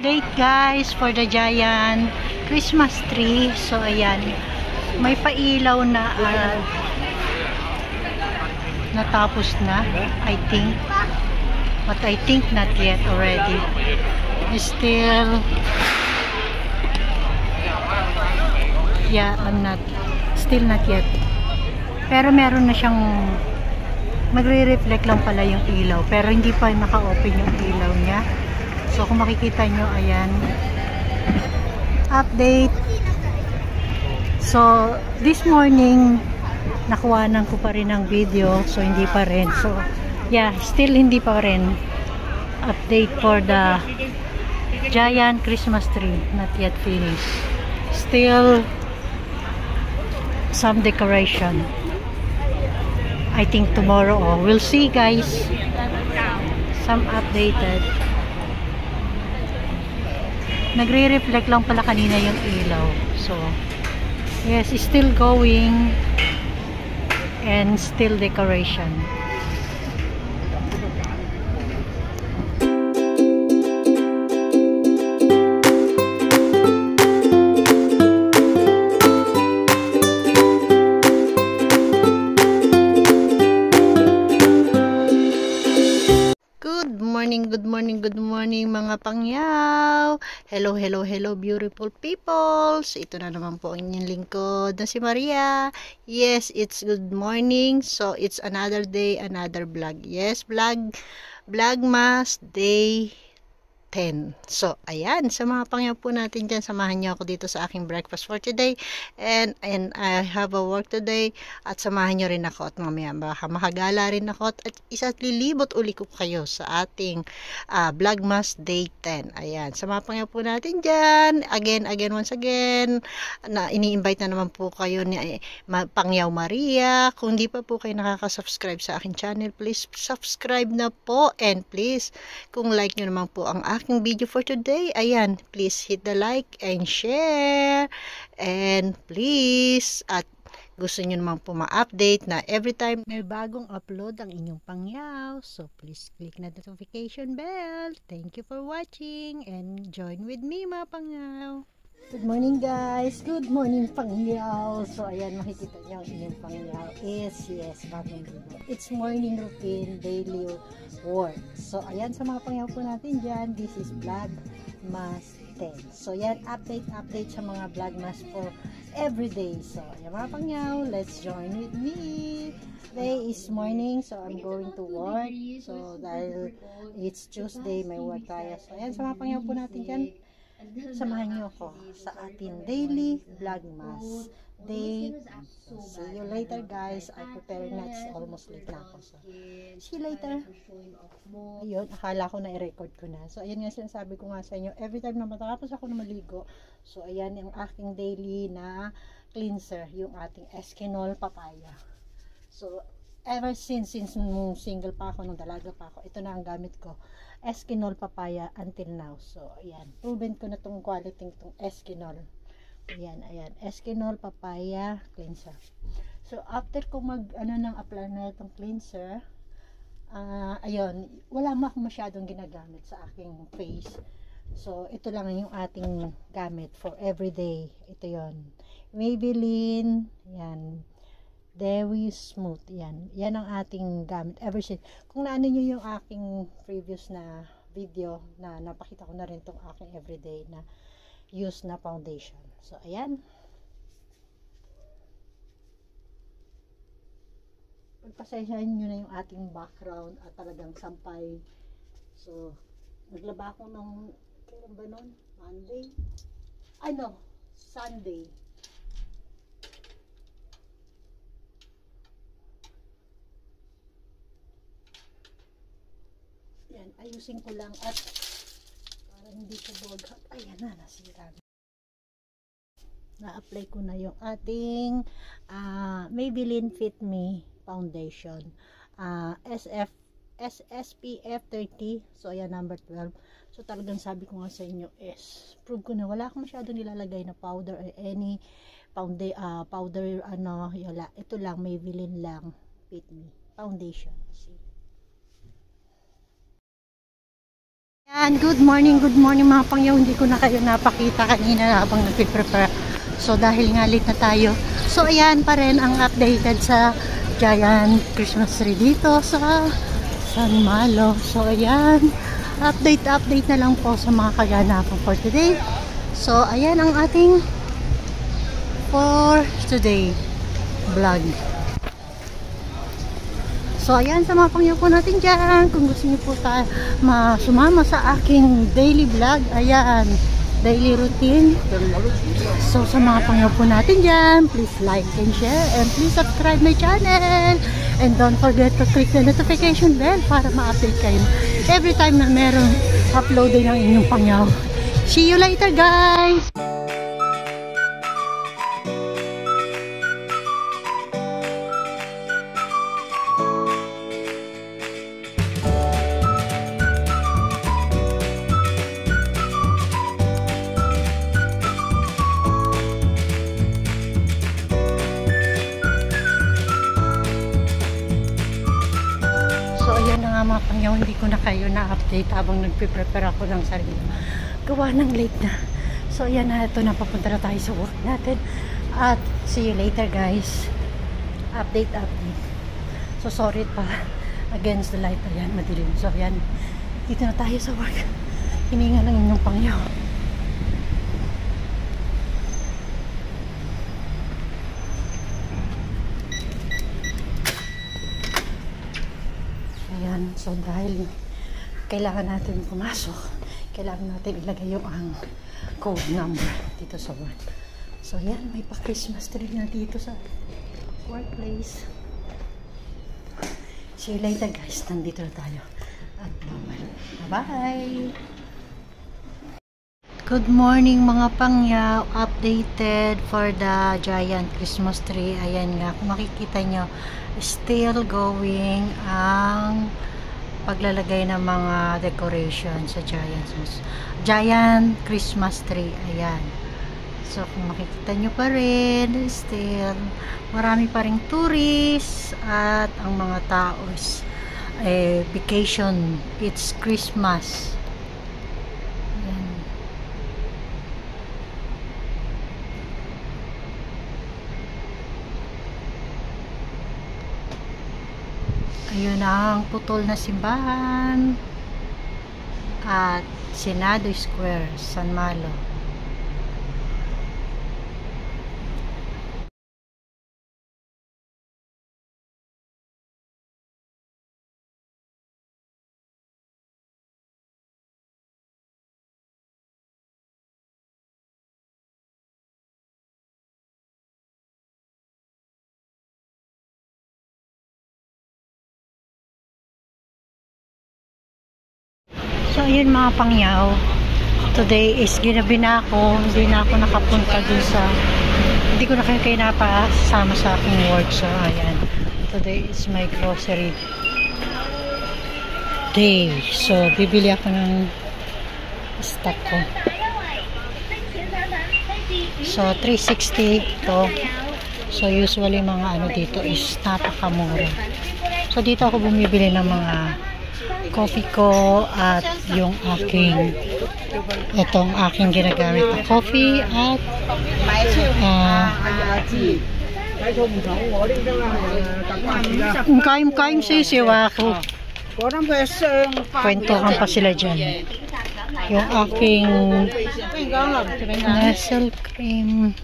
Update guys for the Giant Christmas tree. So ayan, may pailaw na natapos na, I think, but I think not yet already. Still, yeah, still not yet. Pero meron na siyang magre-reflect lang pala yung ilaw, pero hindi pa naka-open yung ilaw niya. So kung makikita nyo, ayan, update. So this morning nakuhanan ko pa rin ang video, so hindi pa rin. So yeah, still hindi pa rin. Update for the Giant Christmas tree, not yet finished. Still some decoration. I think tomorrow, we'll see guys. Some updated. Nagre-reflect lang pala kanina yung ilaw. So yes, still going and still decoration. Good morning mga pangyaw. Hello beautiful peoples. Ito na naman po ang inyong lingkod na si Maria. Yes, it's good morning. So it's another day, another vlog. Yes, Vlogmas day 10. So, ayan, sa mga pangyaw po natin dyan, samahan niyo ako dito sa aking breakfast for today. And I have a work today. At samahan niyo rin ako at mamaya baka makagala rin ako at isa't lilibot uli ko kayo sa ating Vlogmas Day 10. Ayan, sa mga pangyaw po natin dyan, once again, na ini-invite na naman po kayo ni Pangyaw Maria. Kung di pa po kayo nakaka-subscribe sa aking channel, please subscribe na po. And please, kung like nyo naman po ang aking video for today, ayan, please hit the like and share, and please, at gusto nyo naman po ma-update na every time may bagong upload ang inyong pangyaw, so please click na notification bell. Thank you for watching and join with me mga pangyaw. Good morning guys, good morning pangyaw. So ayan, makikita nyo ang inyong pangyaw is, yes, bagong video. It's morning routine, daily work. So ayan, sa mga pangyaw po natin dyan, this is Vlogmas 10. So yan, update sa mga Vlogmas for everyday. So ayan mga pangyaw, let's join with me. Today is morning, so I'm going to work. So dahil it's Tuesday, may work tayo. So ayan, sa mga pangyaw po natin dyan, samahan niyo ako sa ating daily Vlogmas day. See you later guys. I'm preparing na, it's almost late na ako. So, see you later. Ayun, akala ko na i-record ko na. So, ayan nga sinasabi ko nga sa inyo. Every time na matapos ako na maligo, so ayan yung aking daily na cleanser, yung ating Eskinol papaya. So, ever since nung single pa ako, nung dalaga pa ako, ito na ang gamit ko. Eskinol papaya until now. So, ayan. Proven ko na tong quality itong Eskinol. Ayan. Eskinol papaya cleanser. So, after ko apply na itong cleanser, ayun, wala mo akong masyadong ginagamit sa aking face. So, ito lang yung ating gamit for everyday. Ito yon, Maybelline, yan. Dewy Smooth, yan ang ating gamit ever since. Kung naano nyo yung aking previous na video na napakita ko na rin itong aking everyday na use na foundation. So ayan, pagpasensyahan nyo na yung ating background at talagang sampay. So naglaba ako ng kailan ba nun? Monday? Ay no, Sunday. Yan, ayusin ko lang at para hindi ko boghat. Ayan na, nasira. Na-apply ko na yung ating Maybelline Fit Me Foundation. SPF 30. So, ayan, number 12. So, talagang sabi ko nga sa inyo is, prove ko na wala akong masyadong nilalagay na powder or any powder, yala. Ito lang, Maybelline lang Fit Me Foundation. See? And good morning mga pangyaw. Hindi ko na kayo napakita kanina habang nagpe-prepare. So dahil nga late na tayo. So ayan pa rin ang updated sa giant Christmas tree dito sa San Malo. So ayan, update na lang po sa mga kaganapan for today. So ayan ang ating for today vlog. So ayan sa mga pangyaw po natin dyan, kung gusto niyo po sumama sa aking daily vlog, ayan, daily routine. So sa mga pangyaw po natin dyan, please like and share and please subscribe my channel. And don't forget to click the notification bell para ma-update kayo every time na merong uploading ng inyong pangyaw. See you later guys! Mga pangyaw, hindi ko na kayo na-update habang nagpe-prepare ako ng sarili. Gawa ng late na. So ayan na, ito na, papunta na tayo sa work natin. At see you later guys. Update. So sorry pa, against the light, ayan, madilim. So ayan, dito na tayo sa work. Hininga ng inyong pangyaw. Ayan, so dahil kailangan natin pumasok, kailangan natin ilagay yung ang code number dito sa work. So ayan, may pa-Christmas tree na dito sa workplace. See you later guys, nandito na tayo at bye-bye. Good morning mga pangyaw, updated for the giant Christmas tree. Ayan nga, kung makikita nyo, still going ang paglalagay ng mga decoration sa giant Christmas tree. Ayan, so kung makikita nyo pa rin, still marami pa ring tourists at ang mga tao is vacation, it's Christmas. Ayun ang putol na simbahan at Senado Square, San Malo. So ayun mga pangyaw, today is ginabi na ako, hindi na ako nakapunta dun sa, hindi ko na kayo napasama sa aking work. So ayan, today is my grocery day. So bibili ako ng stock ko. So 360 to. So usually mga ano dito is napakamura. So dito ako bumibili ng mga coffee ko at yung itong aking ginagamit na coffee at kain sisiw ako. Kwentuhan pa sila dyan. Yung aking Nestle cream.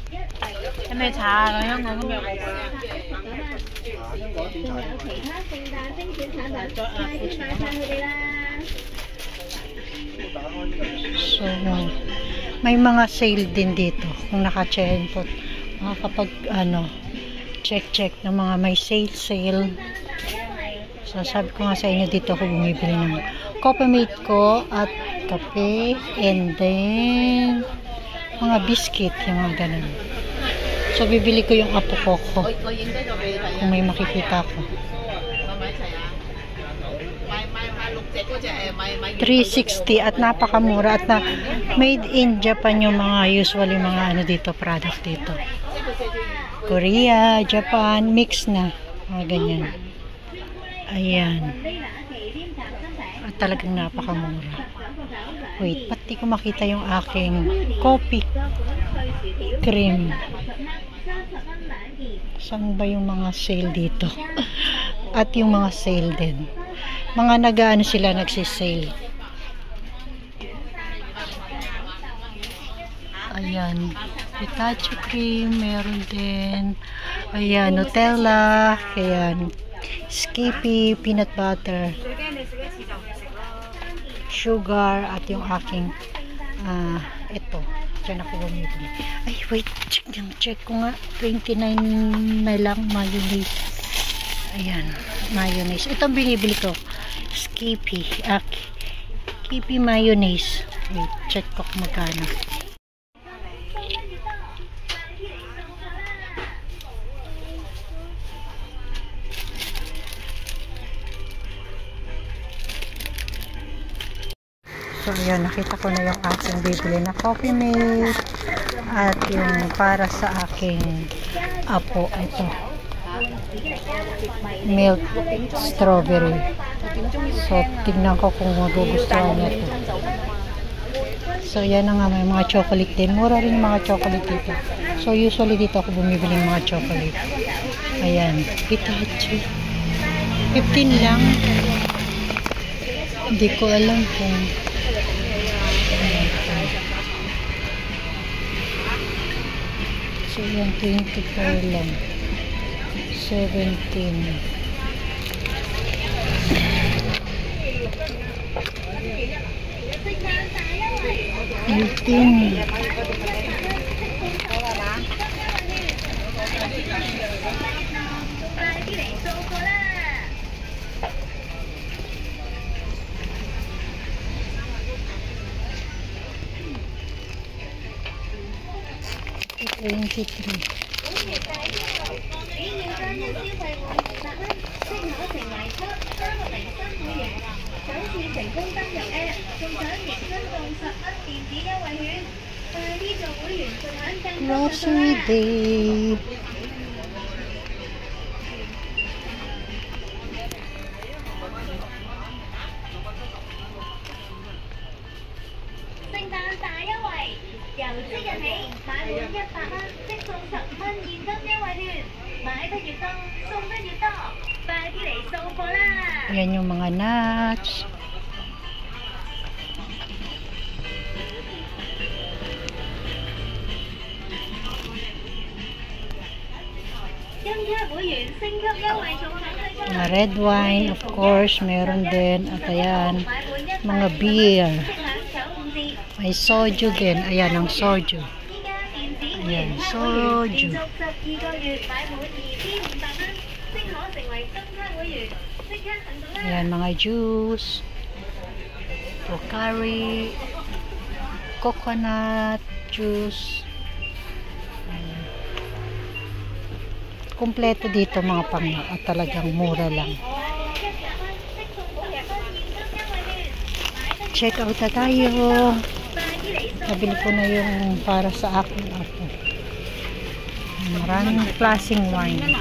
So may mga sale din dito kung naka-chain po, kapag check ng mga may sale. So sabi ko nga sa inyo, dito ako bumibili ng coffee mate ko at kape, and then mga biscuit, yung mga ganun. So bibili ko yung apo ko kung may makikita ko. 360 at napakamura at na made in Japan yung mga usually mga dito product dito. Korea, Japan, mix na mga ganyan. Ayan. At talagang napakamura. Wait, ba't di ko makita yung aking coffee cream? Saan ba yung mga sale dito? At yung mga sale din. Mga nag-ano sila, nagsisale. Ayan. Pikachu cream, meron din. Ayan, Nutella. Ayan. Skippy, peanut butter. Sugar. At yung aking ito. Diyan ako bumibili. Ay, wait. Check ko nga. 29 na lang mayonnaise. Ayan. Mayonnaise. Ito ang binibili ko. Skippy. Skippy mayonnaise. Wait. Check ko kung magkano. So, ayan, nakita ko na yung aking bibili na coffee mate at yung para sa aking apo, ito milk strawberry. So, tignan ko kung magugustuhan niya ito. So, yan na nga, may mga chocolate din. Mura rin yung mga chocolate dito. So, usually dito ako bumibili ng mga chocolate. Ayan, Pikachu 15 lang. Hindi ko alam kung so yan 24 lang 17 18 23 Grocery Day. Yan yung mga nuts. Mga red wine, of course, meron din. At ayan, mga beer. May soju din. Ayan, ang soju. Ayan, soju. Ayan, mga juice. Pocari. Coconut juice. Kumpleto dito mga pangya at talagang mura lang. Check out na tayo. Nabili ko na yung para sa akin ako. Maraming klaseng wine.